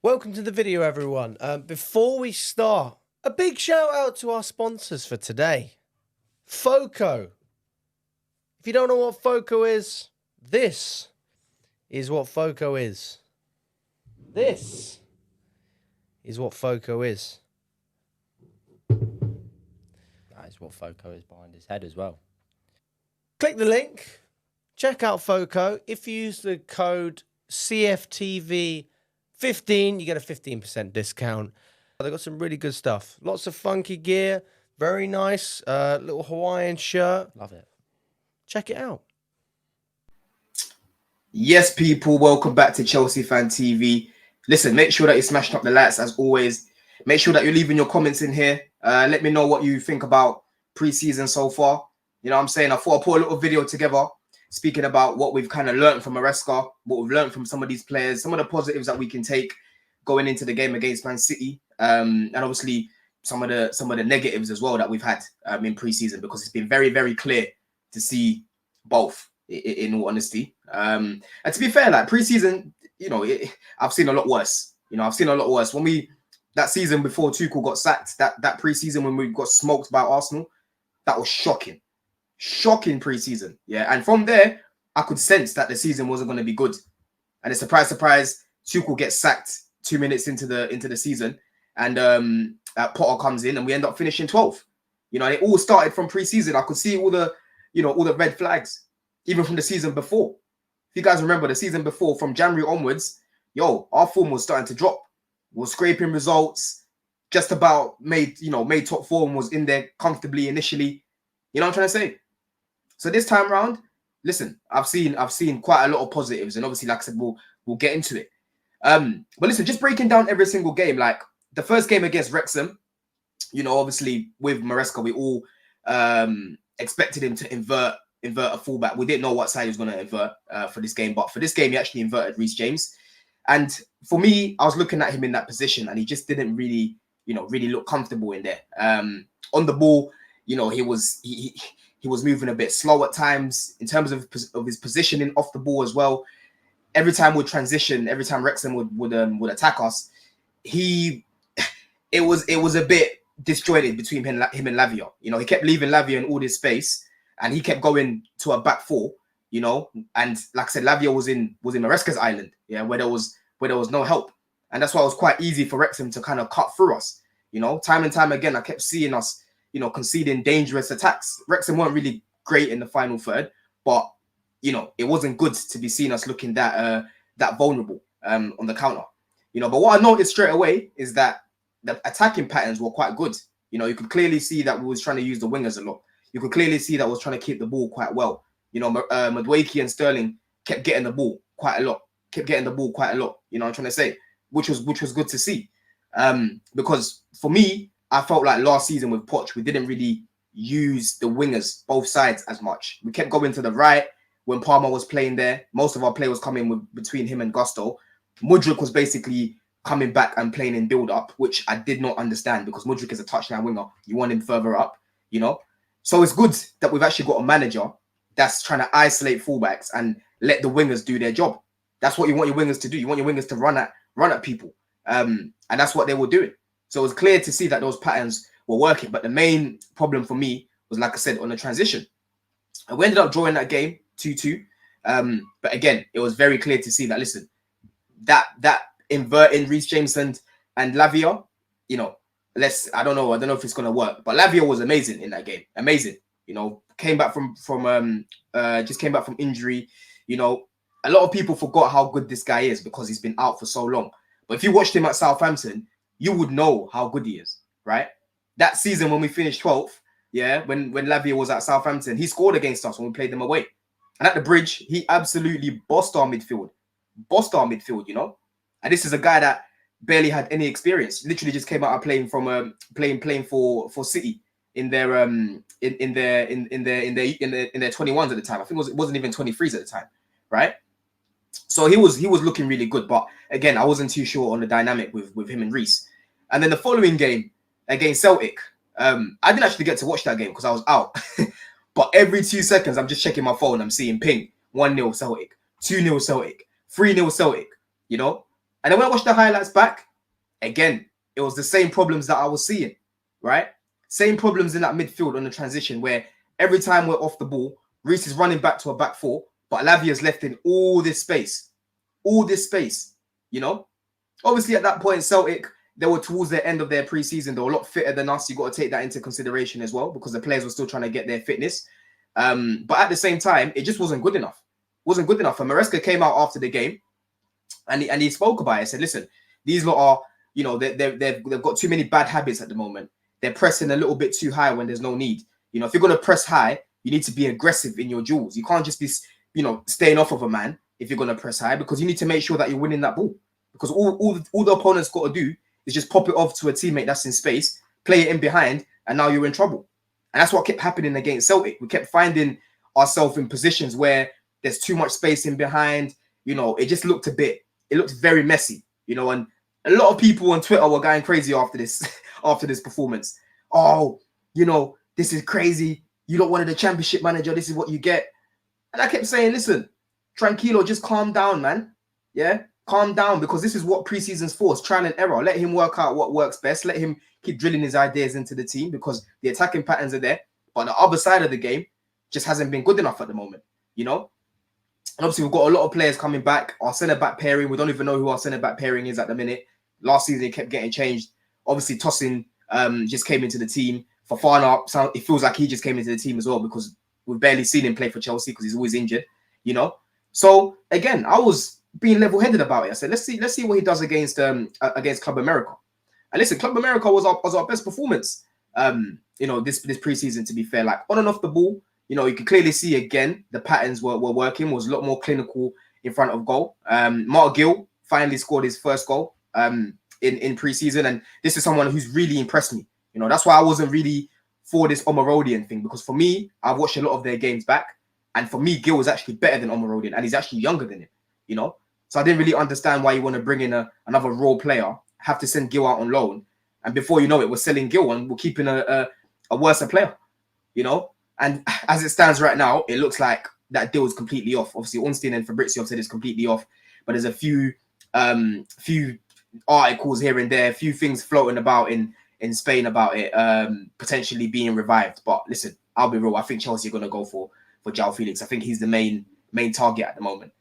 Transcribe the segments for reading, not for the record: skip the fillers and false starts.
Welcome to the video, everyone. Before we start, a big shout out to our sponsors for today. FOCO. If you don't know what FOCO is, this is what FOCO is. This is what FOCO is. That is what FOCO is behind his head as well. Click the link. Check out FOCO. If you use the code cftvyt, 15, you get a 15% discount. They got some really good stuff. Lots of funky gear. Very nice. Little Hawaiian shirt. Love it. Check it out. Yes, people, welcome back to Chelsea Fan TV. Listen, make sure that you're smashing up the lights as always. Make sure that you're leaving your comments in here. Let me know what you think about pre-season so far. You know what I'm saying? I thought I'd put a little video together speaking about what we've kind of learned from Maresca, what we've learned from some of these players, some of the positives that we can take going into the game against Man City, and obviously some of the negatives as well that we've had in pre-season, because it's been very, very clear to see both, in all honesty. And to be fair, like pre-season, you know, I've seen a lot worse. You know, I've seen a lot worse. When that season before Tuchel got sacked, that pre-season when we got smoked by Arsenal, that was shocking. Shocking pre-season, yeah. And from there, I could sense that the season wasn't going to be good. And a surprise, Tuchel gets sacked 2 minutes into the season, and Potter comes in, and we end up finishing 12th. You know, and it all started from pre-season. I could see all the red flags, even from the season before. If you guys remember the season before, from January onwards, our form was starting to drop. We were scraping results, just about made top four and was in there comfortably initially. You know what I'm trying to say? So this time round, listen, I've seen quite a lot of positives, and obviously, like I said, we'll get into it. But listen, just breaking down every single game, like the first game against Wrexham, you know, obviously with Maresca, we all expected him to invert a fullback. We didn't know what side he was going to invert for this game, but for this game, he actually inverted Reece James. And for me, I was looking at him in that position, and he just didn't really look comfortable in there. On the ball, you know, he was moving a bit slow at times in terms of his positioning off the ball as well. Every time we'd transition, every time Wrexham would attack us, it was a bit disjointed between him and Lavia. You know, he kept leaving Lavia in all this space, and he kept going to a back four. You know, and like I said, Lavia was in Maresca's island, yeah, where there was no help, and that's why it was quite easy for Wrexham to kind of cut through us. You know, time and time again, I kept seeing us, you know, conceding dangerous attacks. Wrexham weren't really great in the final third, but you know, it wasn't good to be seeing us looking that vulnerable on the counter. You know, but what I noticed straight away is that the attacking patterns were quite good. You know, you could clearly see that we was trying to use the wingers a lot. You could clearly see that we was trying to keep the ball quite well. You know, Madueke and Sterling kept getting the ball quite a lot. You know what I'm trying to say? Which was good to see. Because for me, I felt like last season with Poch, we didn't really use the wingers, both sides, as much. We kept going to the right when Palmer was playing there. Most of our play was coming between him and Gusto. Mudryk was basically coming back and playing in build-up, which I did not understand, because Mudryk is a touchdown winger. You want him further up, you know? So it's good that we've actually got a manager that's trying to isolate fullbacks and let the wingers do their job. That's what you want your wingers to do. You want your wingers to run at people. And that's what they were doing. So it was clear to see that those patterns were working. But the main problem for me was, like I said, on the transition. And we ended up drawing that game 2-2. But again, it was very clear to see that, listen, that inverting Reece James and Lavia, you know, I don't know if it's going to work. But Lavia was amazing in that game. Amazing. You know, came back from injury. You know, a lot of people forgot how good this guy is because he's been out for so long. But if you watched him at Southampton, you would know how good he is, right? That season when we finished 12th, yeah, when Lavia was at Southampton, he scored against us when we played them away. And at the Bridge, he absolutely bossed our midfield, you know? And this is a guy that barely had any experience. Literally just came out of playing from playing for City in their 21s at the time. I think it wasn't even 23s at the time, right? So he was looking really good, but again, I wasn't too sure on the dynamic with him and Reece. And then the following game against Celtic, I didn't actually get to watch that game because I was out. But every 2 seconds, I'm just checking my phone. I'm seeing ping 1-0 Celtic, 2-0 Celtic, 3-0 Celtic. You know, And then when I watched the highlights back, again, it was the same problems that I was seeing, right? Same problems in that midfield on the transition where every time we're off the ball, Reece is running back to a back four, but Lavia's left in all this space, you know? Obviously, at that point, Celtic, they were towards the end of their pre-season. They were a lot fitter than us. You got to take that into consideration as well because the players were still trying to get their fitness. But at the same time, it just wasn't good enough. Wasn't good enough. And Maresca came out after the game and he spoke about it. Said, listen, these lot are, you know, they've got too many bad habits at the moment. They're pressing a little bit too high when there's no need. You know, if you're going to press high, you need to be aggressive in your duels. You can't just be, you know, staying off of a man if you're going to press high because you need to make sure that you're winning that ball. Because all the opponent's got to do is just pop it off to a teammate that's in space, play it in behind, and now you're in trouble. And that's what kept happening against Celtic. We kept finding ourselves in positions where there's too much space in behind. You know, it just looked it looked very messy, you know, and a lot of people on Twitter were going crazy after this, after this performance. Oh, you know, this is crazy. You don't want the championship manager. This is what you get. And I kept saying, listen, tranquilo, just calm down, man. Yeah, calm down because this is what preseason's for. It's trial and error. Let him work out what works best. Let him keep drilling his ideas into the team because the attacking patterns are there. But the other side of the game just hasn't been good enough at the moment, you know? And obviously, we've got a lot of players coming back. Our centre-back pairing, we don't even know who our centre-back pairing is at the minute. Last season, it kept getting changed. Obviously, Tosin just came into the team. Fofana, it feels like he just came into the team as well because we've barely seen him play for Chelsea because he's always injured, you know? So, again, I was being level-headed about it. I said, let's see what he does against Club America. And listen, Club America was our best performance, you know, this preseason, to be fair. Like, on and off the ball, you know, you can clearly see, again, the patterns were working, was a lot more clinical in front of goal. Mark Gill finally scored his first goal in preseason, and this is someone who's really impressed me. You know, that's why I wasn't really for this Omarodian thing, because for me, I've watched a lot of their games back, and for me, Gill was actually better than Omarodian, and he's actually younger than him, you know? So I didn't really understand why you want to bring in another raw player, have to send Gill out on loan, and before you know it, we're selling Gill and we're keeping a worse player, you know? And as it stands right now, it looks like that deal is completely off. Obviously, Ornstein and Fabrizio have said it's completely off, but there's a few articles here and there, a few things floating about in Spain about it potentially being revived. But listen, I'll be real. I think Chelsea are going to go for João Felix. I think he's the main target at the moment.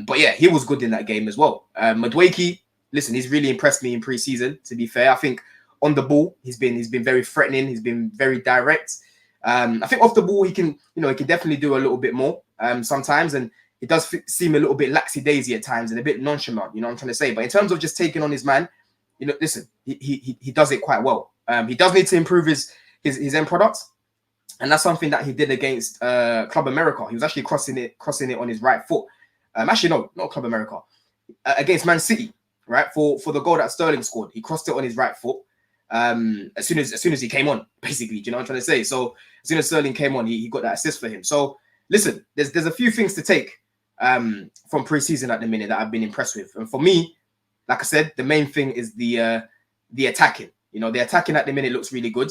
But yeah, he was good in that game as well. Madueke, listen, he's really impressed me in pre-season. To be fair, I think on the ball he's been very threatening. He's been very direct. I think off the ball he can definitely do a little bit more sometimes, and it does seem a little bit laxy-daisy at times and a bit nonchalant. You know what I'm trying to say? But in terms of just taking on his man, you know, listen, he does it quite well. He does need to improve his end products, and that's something that he did against Club America. He was actually crossing it on his right foot. Actually, no, not Club America. Against Man City, right? For the goal that Sterling scored, he crossed it on his right foot. As soon as he came on, basically, do you know what I'm trying to say? So as soon as Sterling came on, he got that assist for him. So listen, there's a few things to take from pre-season at the minute that I've been impressed with. And for me, like I said, the main thing is the attacking. You know, the attacking at the minute looks really good.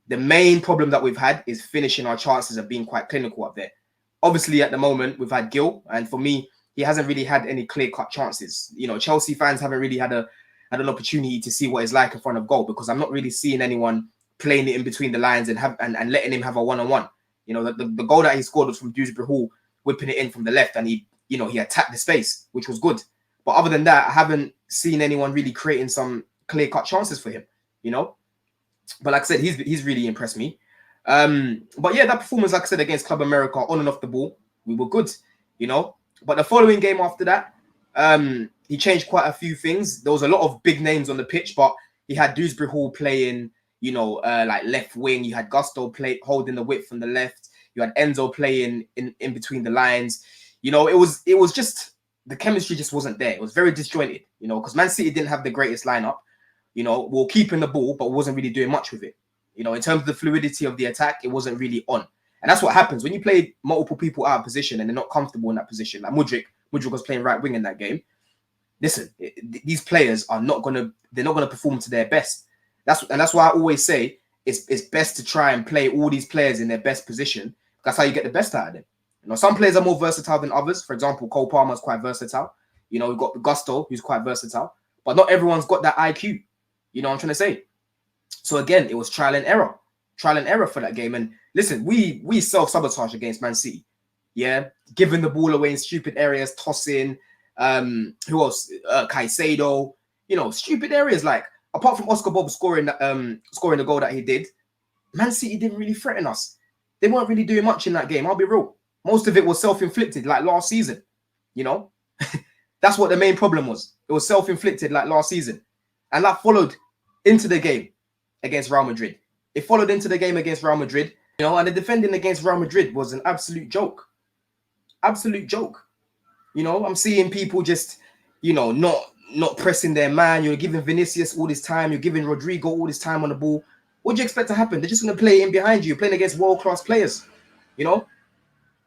The main problem that we've had is finishing our chances of being quite clinical up there. Obviously, at the moment, we've had Gill, and for me, he hasn't really had any clear-cut chances. You know, Chelsea fans haven't really had an opportunity to see what it's like in front of goal, because I'm not really seeing anyone playing it in between the lines and letting him have a one-on-one. You know, the goal that he scored was from Dewsbury Hall, whipping it in from the left, and he attacked the space, which was good. But other than that, I haven't seen anyone really creating some clear-cut chances for him, you know? But like I said, he's really impressed me. But yeah, that performance, like I said, against Club America, on and off the ball, we were good, you know? But the following game after that, he changed quite a few things. There was a lot of big names on the pitch, but he had Dewsbury Hall playing, you know, like left wing. You had Gusto holding the width from the left. You had Enzo playing in between the lines. You know, it was just, the chemistry just wasn't there. It was very disjointed, you know, because Man City didn't have the greatest lineup. You know, we're keeping the ball, but wasn't really doing much with it. You know, in terms of the fluidity of the attack, it wasn't really on. And that's what happens when you play multiple people out of position and they're not comfortable in that position. Like Mudryk was playing right wing in that game. Listen, these players they're not gonna perform to their best. That's why I always say it's best to try and play all these players in their best position. That's how you get the best out of them. You know, some players are more versatile than others. For example, Cole Palmer is quite versatile. You know, we've got Gusto, who's quite versatile, but not everyone's got that IQ. You know what I'm trying to say? So again, it was trial and error for that game. And listen, we self-sabotage against Man City. Yeah, giving the ball away in stupid areas, tossing. Who else? Caicedo. You know, stupid areas. Like apart from Oscar Bob scoring the goal that he did, Man City didn't really threaten us. They weren't really doing much in that game. I'll be real. Most of it was self-inflicted, like last season. You know, that's what the main problem was. It was self-inflicted, like last season, and that followed into the game against Real Madrid. It followed into the game against Real Madrid. You know, and the defending against Real Madrid was an absolute joke. Absolute joke. You know, I'm seeing people just, you know, not pressing their man. You're giving Vinicius all this time. You're giving Rodrigo all this time on the ball. What do you expect to happen? They're just going to play in behind you. You're playing against world-class players, you know?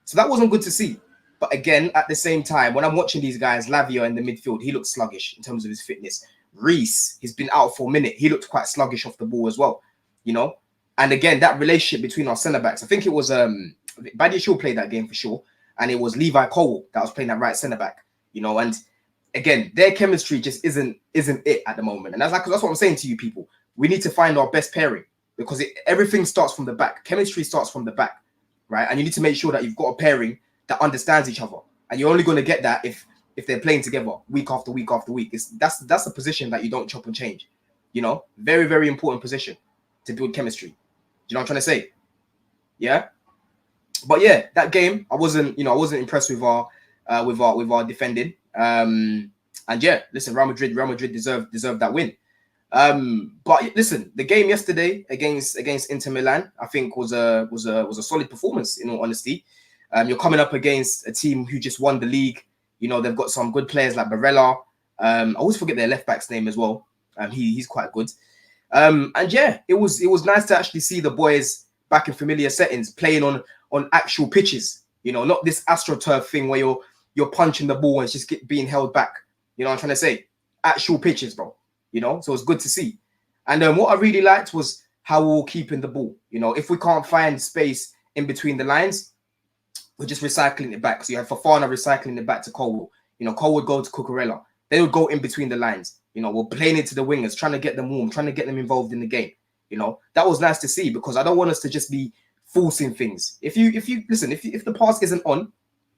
So that wasn't good to see. But again, at the same time, when I'm watching these guys, Lavia in the midfield, he looks sluggish in terms of his fitness. Reece, he's been out for a minute. He looked quite sluggish off the ball as well, you know? And again, that relationship between our centre-backs, I think it was Badiashile played that game for sure. And it was Levi Colwill that was playing that right centre-back, you know? And again, their chemistry just isn't it at the moment. And that's what I'm saying to you people. We need to find our best pairing because everything starts from the back. Chemistry starts from the back, right? And you need to make sure that you've got a pairing that understands each other. And you're only going to get that if they're playing together week after week after week. That's a position that you don't chop and change, you know? Very, very important position to build chemistry. Do you know what I'm trying to say? Yeah? But yeah, that game, I wasn't impressed with our defending. And yeah, listen, Real Madrid deserved that win. But listen, the game yesterday against Inter Milan, I think was a solid performance. In all honesty, you're coming up against a team who just won the league. You know, they've got some good players like Barella. I always forget their left back's name as well. He's quite good. And yeah, it was nice to actually see the boys back in familiar settings, playing on actual pitches. You know, not this AstroTurf thing where you're punching the ball and it's just being held back. You know what I'm trying to say? Actual pitches, bro. You know, so it's good to see. And what I really liked was how we were keeping the ball. You know, if we can't find space in between the lines, we're just recycling it back. So you have Fofana recycling it back to Cole. You know, Cole would go to Cucurella. They would go in between the lines. You know, we're playing it to the wingers, trying to get them warm, trying to get them involved in the game. You know, that was nice to see because I don't want us to just be forcing things. If the pass isn't on,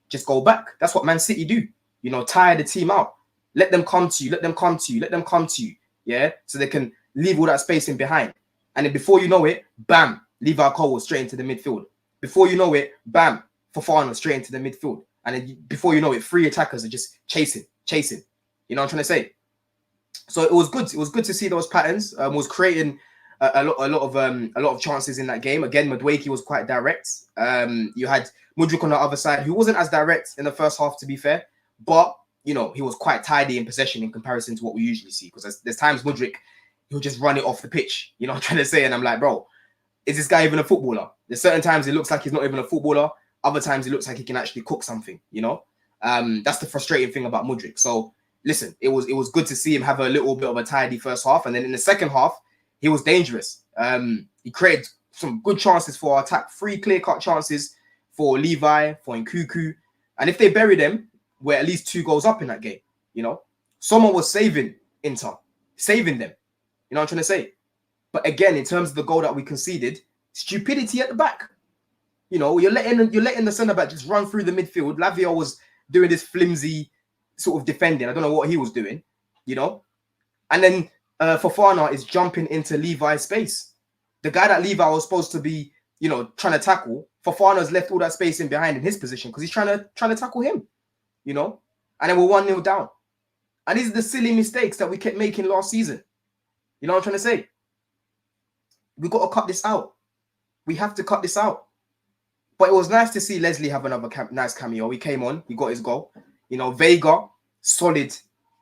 just go back. That's what Man City do. You know, tire the team out. Let them come to you. Let them come to you. Let them come to you. Yeah, so they can leave all that space in behind. And then before you know it, bam, Levi Cole straight into the midfield. Before you know it, bam, Fofana straight into the midfield. And then before you know it, 3 attackers are just chasing. You know what I'm trying to say? So it was good. It was good to see those patterns. Was creating a lot of chances in that game. Again, Madueke was quite direct. You had Mudryk on the other side, who wasn't as direct in the first half, to be fair, but you know, he was quite tidy in possession in comparison to what we usually see. Because there's times Mudryk, he'll just run it off the pitch. You know what I'm trying to say? And I'm like, bro, is this guy even a footballer? There's certain times it looks like he's not even a footballer. Other times it looks like he can actually cook something, you know? That's the frustrating thing about Mudryk. So listen, it was good to see him have a little bit of a tidy first half. And then in the second half, he was dangerous. He created some good chances for our attack, 3 clear-cut chances for Levi, for Nkuku. And if they bury them, we're at least 2 goals up in that game, you know? Someone was saving Inter, saving them. You know what I'm trying to say? But again, in terms of the goal that we conceded, stupidity at the back. You know, you're letting the centre-back just run through the midfield. Lavia was doing this flimsy sort of defending. I don't know what he was doing, you know? And then Fofana is jumping into Levi's space. The guy that Levi was supposed to be, you know, trying to tackle, Fofana's left all that space in behind in his position because he's trying to tackle him. You know, and then we're 1-0 down. And these are the silly mistakes that we kept making last season. You know what I'm trying to say? We got to cut this out. We have to cut this out. But it was nice to see Leslie have another nice cameo. He came on, he got his goal. You know, Vega, solid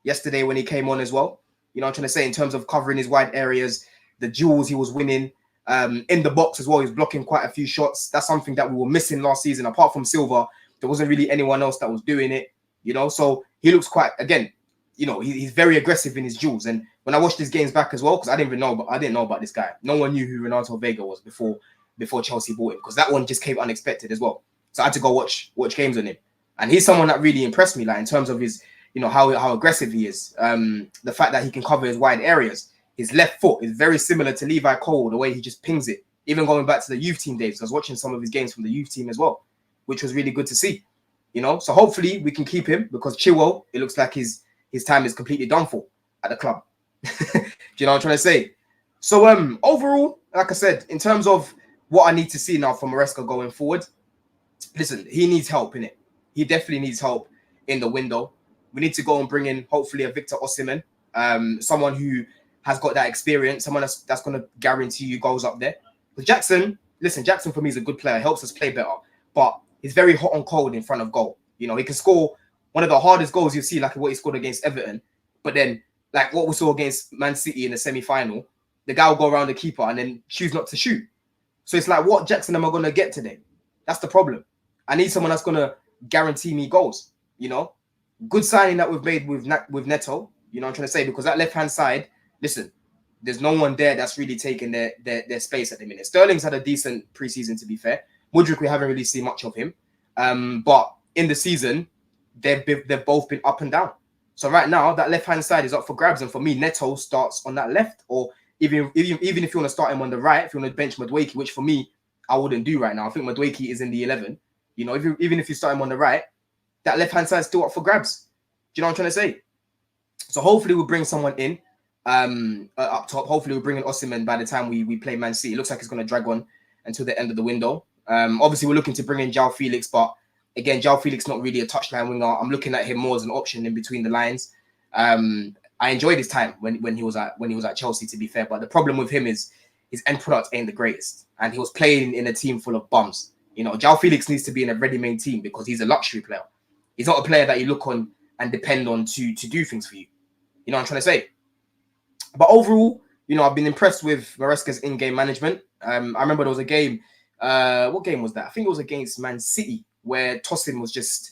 yesterday when he came on as well. You know what I'm trying to say? In terms of covering his wide areas, the duels he was winning. In the box as well, he was blocking quite a few shots. That's something that we were missing last season. Apart from Silva, there wasn't really anyone else that was doing it. You know, so he looks quite, again, you know, he's very aggressive in his duels. And when I watched his games back as well, because I didn't know about this guy. No one knew who Renato Vega was before Chelsea bought him, because that one just came unexpected as well. So I had to go watch games on him. And he's someone that really impressed me, like in terms of his you know, how aggressive he is. The fact that he can cover his wide areas. His left foot is very similar to Levi Cole, the way he just pings it. Even going back to the youth team days, I was watching some of his games from the youth team as well, which was really good to see. You know, so hopefully we can keep him, because Chilwell, it looks like his time is completely done for at the club. Do you know what I'm trying to say? So overall, like I said, in terms of what I need to see now from Maresca going forward, listen, he needs help in it. He definitely needs help in the window. We need to go and bring in hopefully a Victor Osimhen, someone who has got that experience, someone that's going to guarantee you goals up there. But Jackson, listen, Jackson for me is a good player, helps us play better, but he's very hot and cold in front of goal. You know, he can score one of the hardest goals you see, like what he scored against Everton. But then, like what we saw against Man City in the semi-final, the guy will go around the keeper and then choose not to shoot. So it's like, what Jackson am I going to get today? That's the problem. I need someone that's going to guarantee me goals, you know? Good signing that we've made with Neto, you know what I'm trying to say? Because that left-hand side, listen, there's no one there that's really taking their space at the minute. Sterling's had a decent preseason, to be fair. Mudryk, we haven't really seen much of him. But in the season, they've both been up and down. So right now, that left-hand side is up for grabs. And for me, Neto starts on that left, or even if you want to start him on the right, if you want to bench Madueke, which for me, I wouldn't do right now. I think Madueke is in the 11. You know, even if you start him on the right, that left-hand side is still up for grabs. Do you know what I'm trying to say? So hopefully we'll bring someone in up top. Hopefully we'll bring in Osimhen by the time we play Man City. It looks like it's going to drag on until the end of the window. Obviously, we're looking to bring in João Felix, but again, João Felix not really a touchline winger. I'm looking at him more as an option in between the lines. I enjoyed his time when he was at Chelsea, to be fair. But the problem with him is his end product ain't the greatest, and he was playing in a team full of bums. You know, João Felix needs to be in a ready-made team because he's a luxury player. He's not a player that you look on and depend on to do things for you. You know what I'm trying to say? But overall, you know, I've been impressed with Maresca's in-game management. I remember there was a game. What game was that? I think it was against Man City, where Tosin was just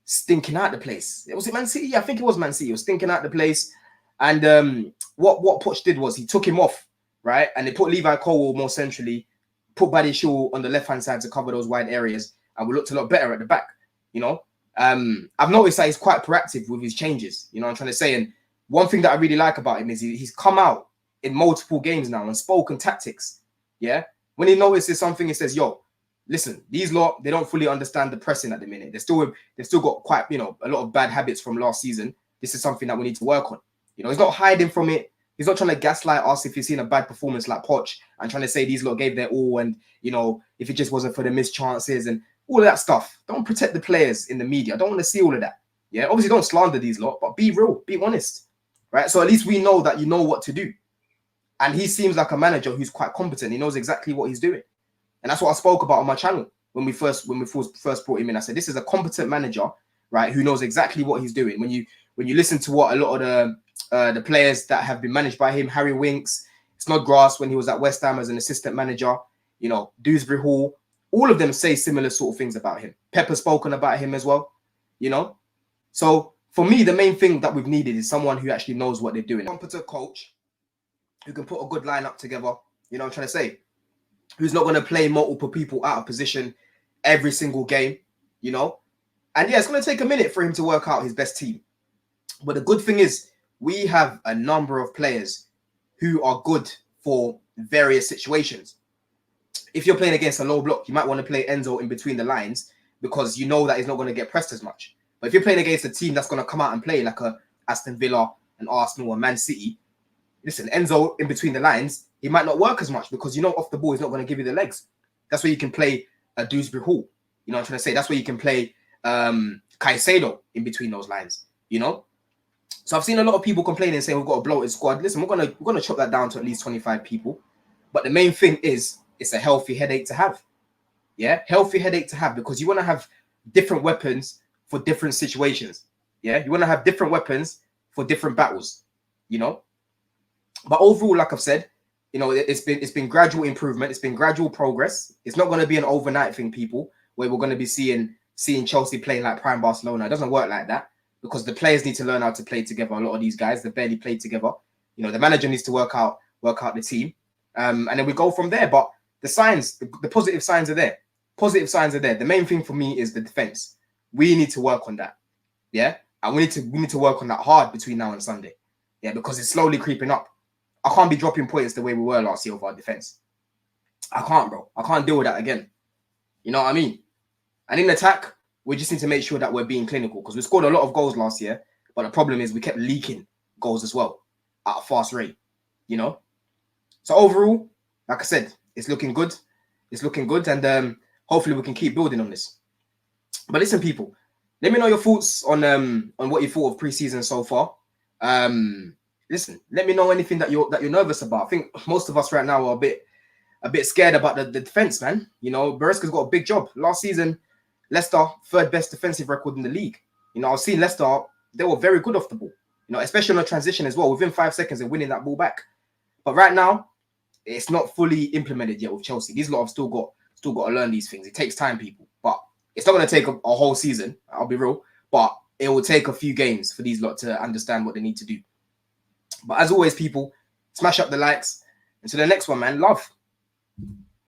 stinking out the place. Was it Man City? I think it was Man City. He was stinking out the place. And what Poch did was he took him off, right? And they put Levi Cole more centrally, put Buddy Shaw on the left-hand side to cover those wide areas. And we looked a lot better at the back, you know? I've noticed that he's quite proactive with his changes, you know what I'm trying to say? And one thing that I really like about him is he's come out in multiple games now and spoken tactics, yeah? When he notices something, he says, yo, listen, these lot, they don't fully understand the pressing at the minute. They've still got quite, you know, a lot of bad habits from last season. This is something that we need to work on. You know, he's not hiding from it. He's not trying to gaslight us if he's seen a bad performance like Poch and trying to say these lot gave their all and, you know, if it just wasn't for the missed chances and all of that stuff. Don't protect the players in the media. I don't want to see all of that. Yeah, obviously don't slander these lot, but be real, be honest, right? So at least we know that you know what to do. And he seems like a manager who's quite competent. He knows exactly what he's doing. And that's what I spoke about on my channel when we first brought him in. I said, this is a competent manager, right, who knows exactly what he's doing. When you listen to what a lot of the players that have been managed by him, Harry Winks, Snodgrass when he was at West Ham as an assistant manager, you know, Dewsbury Hall, all of them say similar sort of things about him. Pepper's spoken about him as well, you know. So for me, the main thing that we've needed is someone who actually knows what they're doing. A competent coach who can put a good lineup together, you know what I'm trying to say, who's not going to play multiple people out of position every single game, you know. And yeah, it's going to take a minute for him to work out his best team. But the good thing is we have a number of players who are good for various situations. If you're playing against a low block, you might want to play Enzo in between the lines because you know that he's not going to get pressed as much. But if you're playing against a team that's going to come out and play like a Aston Villa, an Arsenal, or Man City, listen, Enzo in between the lines, he might not work as much because you know off the ball he's not going to give you the legs. That's where you can play a Dewsbury Hall. You know what I'm trying to say? That's where you can play Caicedo in between those lines, you know? So I've seen a lot of people complaining saying we've got a bloated squad. Listen, we're gonna chop that down to at least 25 people. But the main thing is it's a healthy headache to have. Yeah, healthy headache to have because you want to have different weapons for different situations. Yeah, you want to have different weapons for different battles, you know? But overall, like I've said, you know, it's been gradual improvement. It's been gradual progress. It's not going to be an overnight thing, people, where we're going to be seeing Chelsea playing like prime Barcelona. It doesn't work like that because the players need to learn how to play together. A lot of these guys, they barely played together. You know, the manager needs to work out the team. And then we go from there. But the signs, the positive signs are there. Positive signs are there. The main thing for me is the defense. We need to work on that. Yeah. And we need to work on that hard between now and Sunday. Yeah, because it's slowly creeping up. I can't be dropping points the way we were last year with our defense. I can't, bro. I can't deal with that again. You know what I mean? And in attack, we just need to make sure that we're being clinical, because we scored a lot of goals last year, but the problem is we kept leaking goals as well at a fast rate, you know? So overall, like I said, it's looking good. It's looking good, and hopefully we can keep building on this. But listen, people, let me know your thoughts on what you thought of preseason so far. Listen, let me know anything that you're nervous about. I think most of us right now are a bit scared about the defense, man. You know, Maresca's got a big job. Last season, Leicester, third best defensive record in the league. You know, I've seen Leicester, they were very good off the ball. You know, especially on a transition as well. Within 5 seconds of winning that ball back. But right now, it's not fully implemented yet with Chelsea. These lot have still got to learn these things. It takes time, people. But it's not going to take a whole season, I'll be real. But it will take a few games for these lot to understand what they need to do. But as always, people, smash up the likes. Until the next one, man. Love.